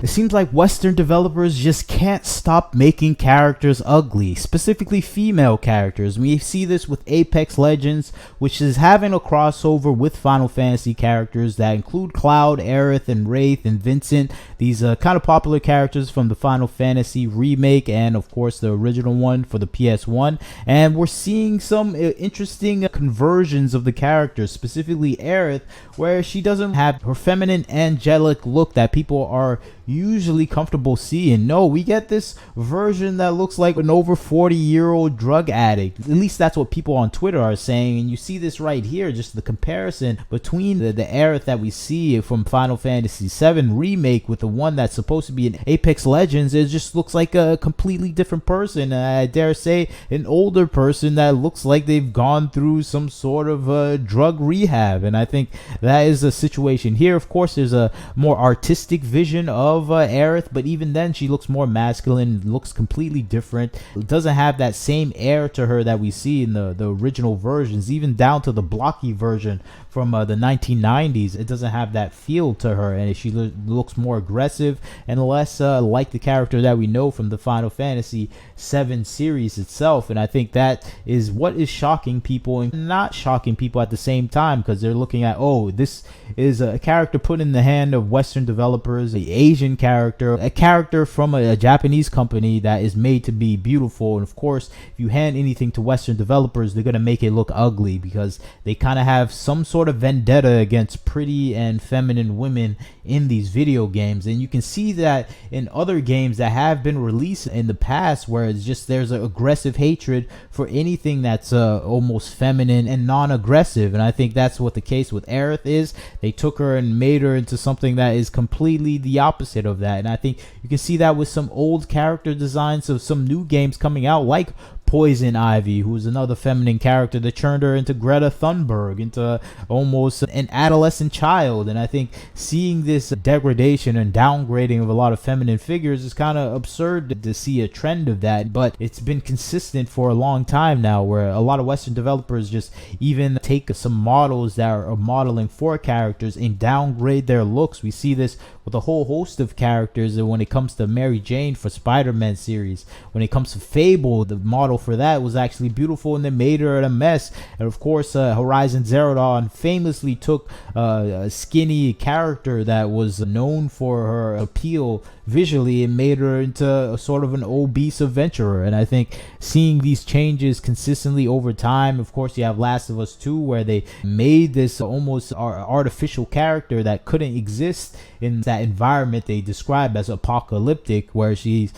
It seems like Western developers just can't stop making characters ugly, specifically female characters. We see this with Apex Legends, which is having a crossover with Final Fantasy characters that include Cloud, Aerith, and Wraith, and Vincent. These kind of popular characters from the Final Fantasy remake and, of course, the original one for the PS1. And we're seeing some interesting conversions of the characters, specifically Aerith, where she doesn't have her feminine angelic look that people are usually comfortable seeing. No, we get this version that looks like an over 40-year-old drug addict. At least that's what people on Twitter are saying. And you see this right here, just the comparison between the Aerith that we see from Final Fantasy VII remake with the one that's supposed to be in Apex Legends. It just looks like a completely different person. I dare say an older person that looks like they've gone through some sort of drug rehab. And I think that is a situation here. Of course, there's a more artistic vision of Aerith, but even then she looks more masculine, looks completely different. It doesn't have that same air to her that we see in the original versions, even down to the blocky version from the 1990s. It doesn't have that feel to her, and she looks more aggressive and less like the character that we know from the Final Fantasy VII series itself. And I think that is what is shocking people and not shocking people at the same time, because they're looking at, oh, this is a character put in the hand of Western developers, the Asian character, a character from a Japanese company that is made to be beautiful. And of course, if you hand anything to Western developers, they're going to make it look ugly, because they kind of have some sort of vendetta against pretty and feminine women in these video games. And you can see that in other games that have been released in the past, where it's just there's an aggressive hatred for anything that's almost feminine and non-aggressive. And I think that's what the case with Aerith is. They took her and made her into something that is completely the opposite of that. And I think you can see that with some old character designs of some new games coming out, like Poison Ivy, who's another feminine character that turned her into Greta Thunberg, into almost an adolescent child. And I think seeing this degradation and downgrading of a lot of feminine figures is kind of absurd to see a trend of that. But it's been consistent for a long time now, where a lot of Western developers just even take some models that are modeling for characters and downgrade their looks. We see this with a whole host of characters. And when it comes to Mary Jane for Spider-Man series, when it comes to Fable, the model for that was actually beautiful, and they made her a mess. And of course, Horizon Zero Dawn famously took a skinny character that was known for her appeal visually and made her into a sort of an obese adventurer. And I think seeing these changes consistently over time, of course, you have Last of Us 2, where they made this almost artificial character that couldn't exist in that environment they describe as apocalyptic, where she's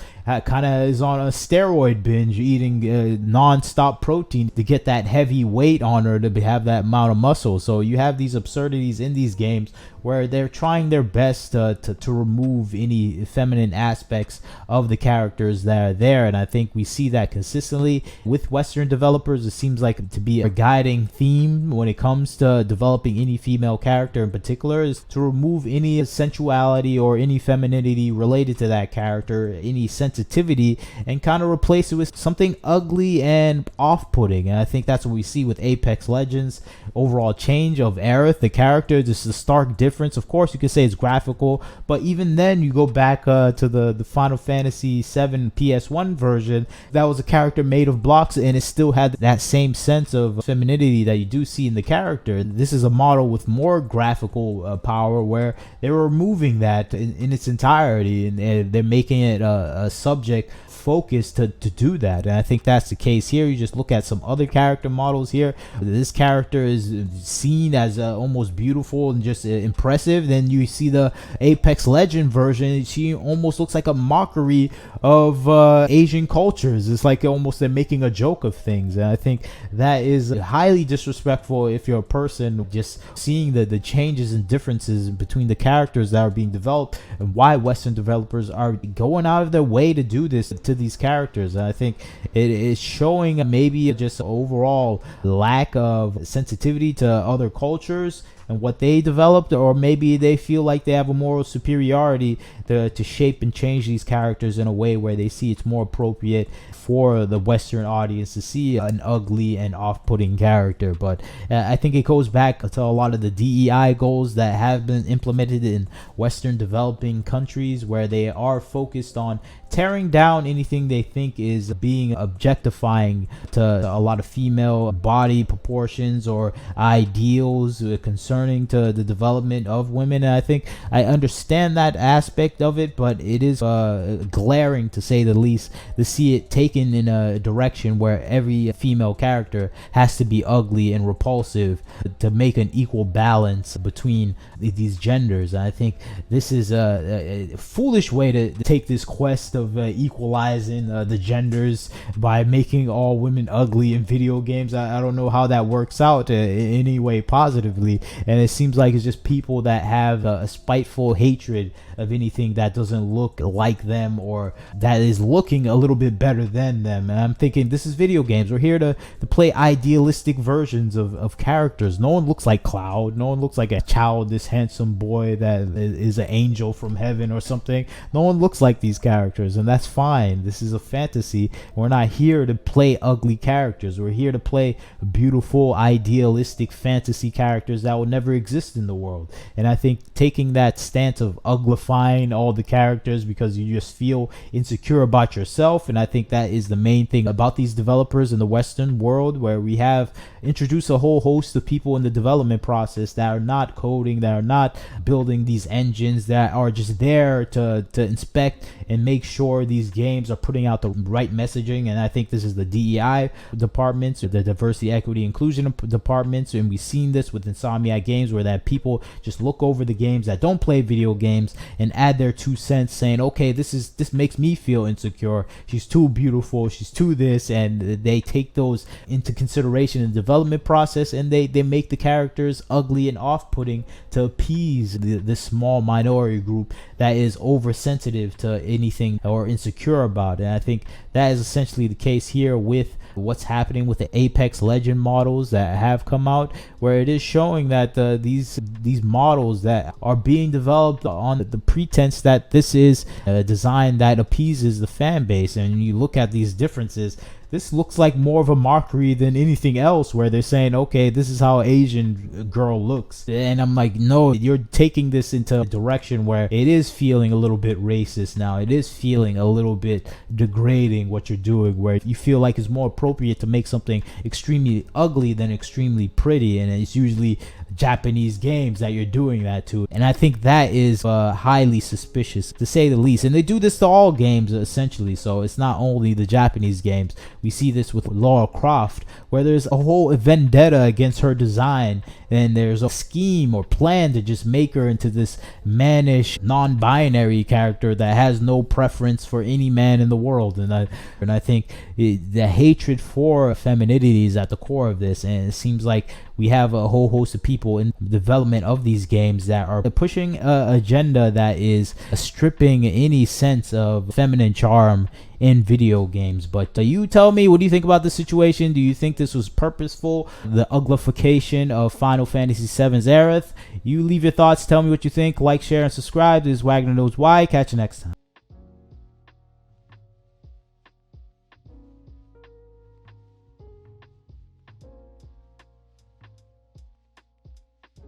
kind of is on a steroid binge, eating non-stop protein to get that heavy weight on her to have that amount of muscle. So you have these absurdities in these games where they're trying their best to remove any feminine aspects of the characters that are there. And I think we see that consistently with Western developers. It seems like to be a guiding theme when it comes to developing any female character in particular, is to remove any sensuality or any femininity related to that character, any sensitivity, and kind of replace it with something ugly and off-putting. And I think that's what we see with Apex Legends. Overall change of Aerith, the character, just a stark difference. Of course, you could say it's graphical, but even then, you go back to the Final Fantasy VII PS1 version, that was a character made of blocks, and it still had that same sense of femininity that you do see in the character. This is a model with more graphical power, where they're removing that in its entirety, and they're making it a subject focus to do that. And I think that's the case here. You just look at some other character models here. This character is seen as almost beautiful and just impressive. Then you see the Apex Legend version, she almost looks like a mockery of Asian cultures. It's like almost they're making a joke of things. And I think that is highly disrespectful if you're a person just seeing the changes and differences between the characters that are being developed, and why Western developers are going out of their way to do this to these characters. And I think it is showing maybe just overall lack of sensitivity to other cultures, and what they developed, or maybe they feel like they have a moral superiority to shape and change these characters in a way where they see it's more appropriate for the Western audience to see an ugly and off-putting character. But I think it goes back to a lot of the DEI goals that have been implemented in Western developing countries, where they are focused on tearing down anything they think is being objectifying to a lot of female body proportions or ideals concerning to the development of women. And I think I understand that aspect of it, but it is glaring, to say the least, to see it taken in a direction where every female character has to be ugly and repulsive to make an equal balance between these genders. And I think this is a foolish way to take this quest of equalizing the genders by making all women ugly in video games. I don't know how that works out in any way positively, and it seems like it's just people that have a spiteful hatred of anything that doesn't look like them or that is looking a little bit better than them. And I'm thinking, this is video games. We're here to play idealistic versions of characters. No one looks like Cloud. No one looks like a childish, handsome boy that is an angel from heaven or something. No one looks like these characters, and that's fine. This is a fantasy. We're not here to play ugly characters. We're here to play beautiful, idealistic fantasy characters that will never exist in the world. And I think taking that stance of uglifying all the characters because you just feel insecure about yourself, and I think that is the main thing about these developers in the Western world, where we have introduced a whole host of people in the development process that are not coding, that are not building these engines, that are just there to inspect and make sure these games are putting out the right messaging. And I think this is the DEI departments, or the diversity, equity, inclusion departments, and we've seen this with Insomniac Games, where that people just look over the games that don't play video games and add their 2 cents, saying, okay, this makes me feel insecure, she's too beautiful, she's too this, and they take those into consideration in the development process, and they make the characters ugly and off-putting to appease this small minority group that is oversensitive to anything or insecure about it. And I think that is essentially the case here with what's happening with the Apex Legend models that have come out, where it is showing that these models that are being developed on the pretense that this is a design that appeases the fan base. And you look at these differences, this looks like more of a mockery than anything else, where they're saying, okay, this is how an Asian girl looks. And I'm like, no, you're taking this into a direction where it is feeling a little bit racist now. It is feeling a little bit degrading what you're doing, where you feel like it's more appropriate to make something extremely ugly than extremely pretty. And it's usually Japanese games that you're doing that to, and I think that is highly suspicious, to say the least. And they do this to all games essentially, so it's not only the Japanese games. We see this with Lara Croft, where there's a whole vendetta against her design, and there's a scheme or plan to just make her into this mannish, non-binary character that has no preference for any man in the world. And I think the hatred for femininity is at the core of this, and it seems like we have a whole host of people in the development of these games that are pushing an agenda that is stripping any sense of feminine charm in video games. But you tell me, what do you think about the situation? Do you think this was purposeful, the uglification of Final Fantasy VII's Aerith? You leave your thoughts, tell me what you think. Like, share, and subscribe. This is Wagner Knows Why. Catch you next time.